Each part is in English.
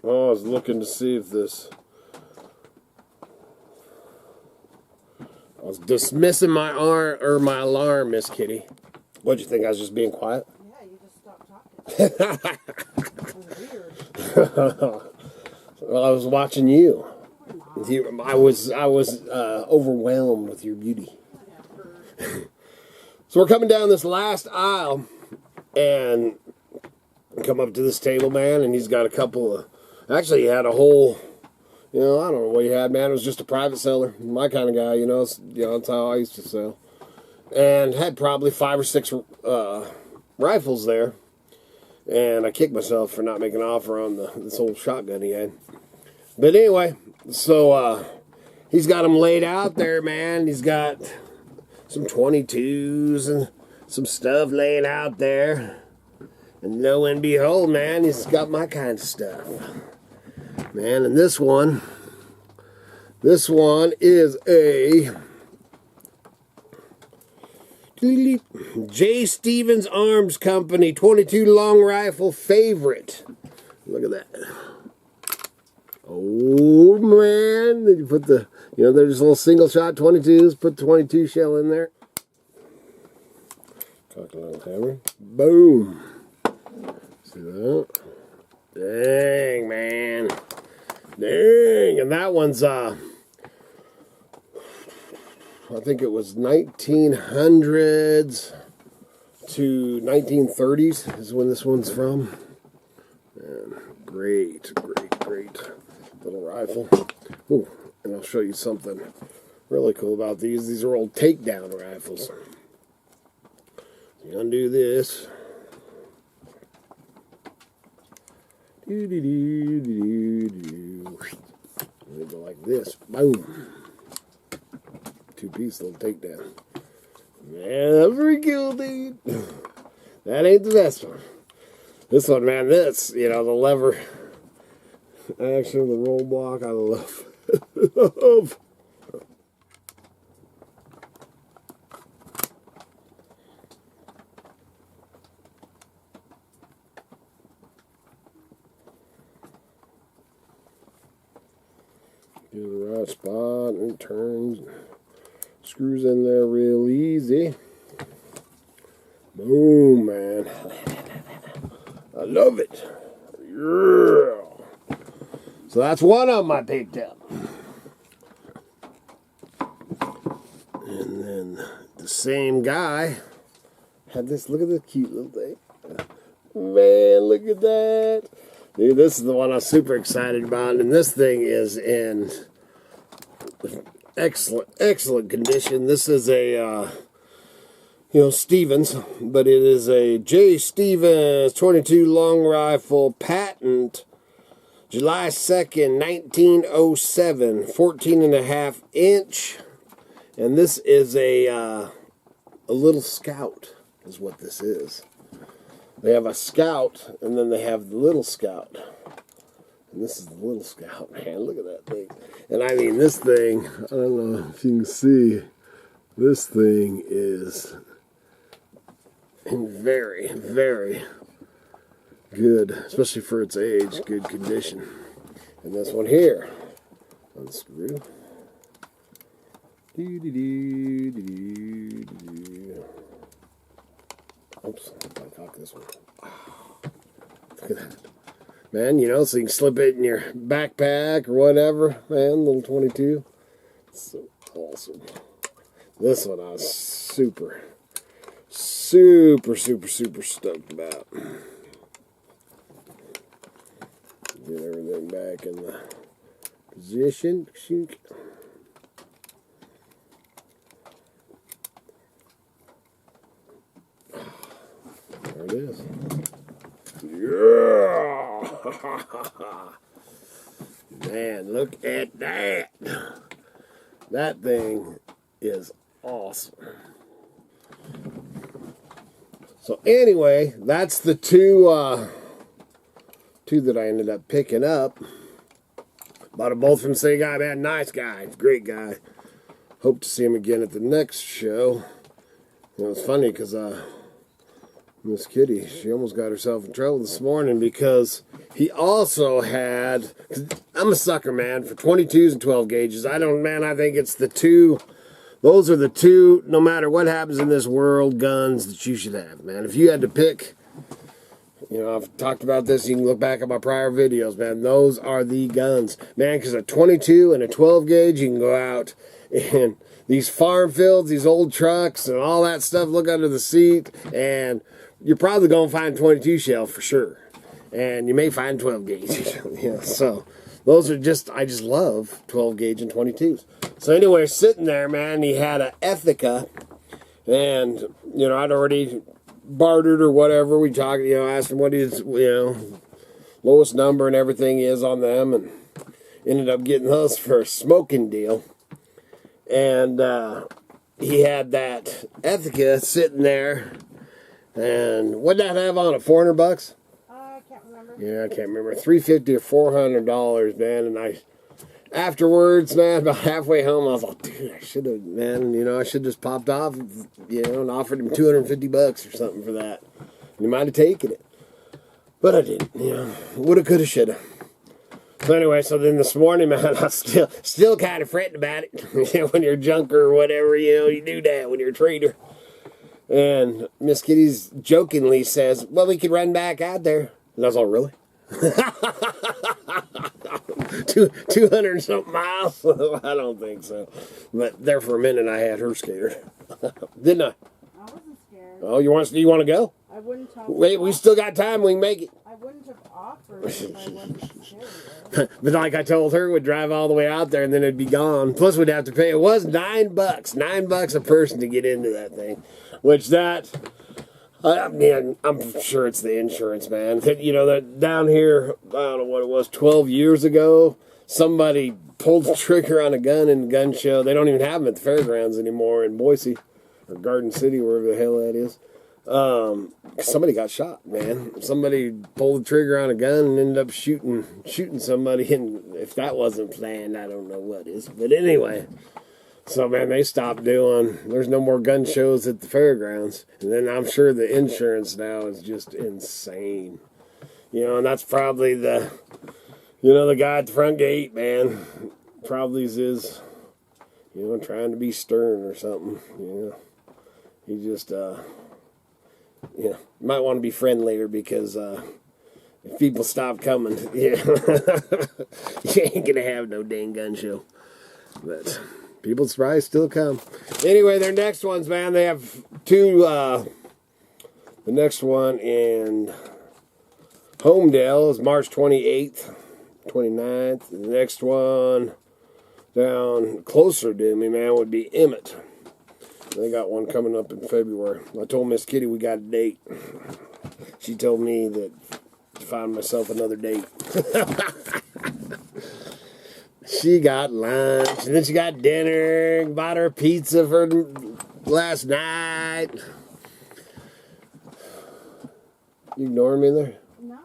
Oh, I was looking to see if this... I was dismissing my alarm, Miss Kitty. What'd you think? I was just being quiet? Yeah, you just stopped talking. It was weird. Well, I was watching you. I was overwhelmed with your beauty. So we're coming down this last aisle, and come up to this table, man, and he's got a couple of... Actually, he had a whole... I don't know what he had, man. It was just a private seller. My kind of guy, that's how I used to sell. And had probably 5 or 6 rifles there. And I kicked myself for not making an offer on this old shotgun he had. But anyway, so he's got them laid out there, man. He's got some 22s and some stuff laying out there. And lo and behold, man, he's got my kind of stuff. Man, and this one is a J. Stevens Arms Company 22 long rifle favorite. Look at that. Oh, man. Did you put the, there's a little single shot 22s. Put the 22 shell in there. Cock a little hammer. Boom. See that? Dang, man. Dang. And that one's, I think it was 1900s to 1930s is when this one's from. Man, great little rifle. Ooh, and I'll show you something really cool about these. These are old Takedown rifles. You undo this. They go like this. Boom. 2-piece little Takedown. Man, that's pretty cool, dude. That ain't the best one. This one, man, the lever action, the roll block, I love. Get the right spot, and it turns, screws in there real easy. Boom, man. I love it. Yeah. So that's one of them I picked up. And then the same guy had this. Look at this cute little thing. Man, look at that. Dude, this is the one I was super excited about. And this thing is in excellent condition. This is a, Stevens, but it is a J. Stevens 22 long rifle patent, July 2nd, 1907, 14.5 inch. And this is a little Scout is what this is. They have a Scout, and then they have the little Scout. And this is the little Scout, man. Look at that thing. And I mean, this thing, I don't know if you can see, this thing is in very, very good, especially for its age, good condition. And this one here, unscrew. Oops, I'll cock this one. Look at that. Man, so you can slip it in your backpack or whatever, man, little 22. So awesome. This one I was super stoked about. Get everything back in the position. There it is. Yeah! Man, look at that. That thing is awesome. So anyway, that's the two that I ended up picking up. Bought them both from the same guy, man. Nice guy. Great guy. Hope to see him again at the next show. It was funny because Miss Kitty, she almost got herself in trouble this morning because he also had, I'm a sucker, man, for 22s and 12 gauges. I think it's the two, those are the two, no matter what happens in this world, guns that you should have, man. If you had to pick, you know, I've talked about this, you can look back at my prior videos, man. Those are the guns, man, because a 22 and a 12 gauge, you can go out and these farm fields, these old trucks and all that stuff, look under the seat, and you're probably going to find 22 shell for sure. And you may find 12 gauge. Yeah, so those are just, I just love 12 gauge and 22s. So anyway, sitting there, man, he had an Ethica, and, you know, I'd already bartered or whatever. We talked, you know, asked him what his, you know, lowest number and everything is on them, and ended up getting those for a smoking deal. And he had that Ethica sitting there, and what did that have on it? $400? I can't remember. Yeah, I can't remember. $350 or $400, man. And I, afterwards, man, about halfway home, I was like, dude, I should have, man, you know, I should have just popped off, you know, and offered him $250 or something for that. And he might have taken it, but I didn't. You know, woulda, coulda, shoulda. So anyway, so then this morning, man, I still kind of fretting about it. You know, when you're a junker or whatever, you know, you do that when you're a trader. And Miss Kitty's jokingly says, well, we could run back out there. And I was all, really? 200 and something miles? I don't think so. But there for a minute, I had her scared. Didn't I? I wasn't scared. Oh, you want to go? I wouldn't have. Wait, we still got time. We can make it. I wouldn't have offered if I wasn't scared. But like I told her, we'd drive all the way out there and then it'd be gone. Plus we'd have to pay, it was $9. $9 a person to get into that thing. Which that, man, I'm sure it's the insurance, man. You know, that down here, I don't know what it was, 12 years ago, somebody pulled the trigger on a gun in a gun show. They don't even have them at the fairgrounds anymore in Boise or Garden City, wherever the hell that is. Somebody got shot, man. Somebody pulled the trigger on a gun and ended up shooting somebody, and if that wasn't planned, I don't know what is. But anyway, so man, they stopped doing, there's no more gun shows at the fairgrounds. And then I'm sure the insurance now is just insane. You know, and that's probably the, you know, the guy at the front gate, man, probably is, you know, trying to be stern or something, you know. He just, you know, might want to be friendlier because if people stop coming, yeah, you ain't gonna have no dang gun show. But people's probably still come. Anyway, their next ones, man, they have two. The next one in Homedale is March 28th, 29th. The next one down closer to me, man, would be Emmett. They got one coming up in February. I told Miss Kitty we got a date. She told me that to find myself another date. She got lunch, and then she got dinner, bought her pizza for last night. You ignoring me there? No.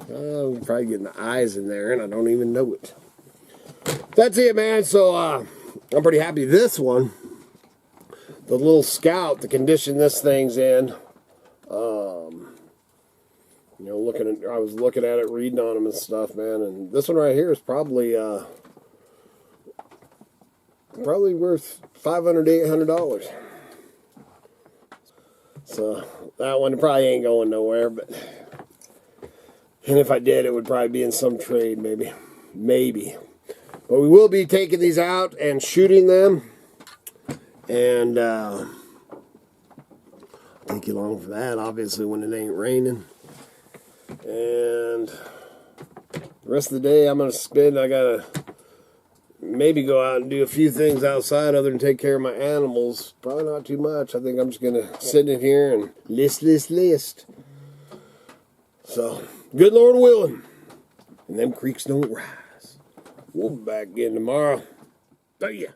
Oh, I'm probably getting the eyes in there, and I don't even know it. That's it, man. So, I'm pretty happy. This one, the little Scout, the condition this thing's in, you know, I was looking at it, reading on them and stuff, man, and this one right here is probably worth $500 to $800. So that one probably ain't going nowhere, but, and if I did, it would probably be in some trade, maybe. But we will be taking these out and shooting them. And take you long for that, obviously, when it ain't raining. And the rest of the day I'm going to spend, I got to maybe go out and do a few things outside other than take care of my animals. Probably not too much. I think I'm just going to sit in here and list. So, good Lord willing. And them creeks don't rise. We'll be back again tomorrow. See ya.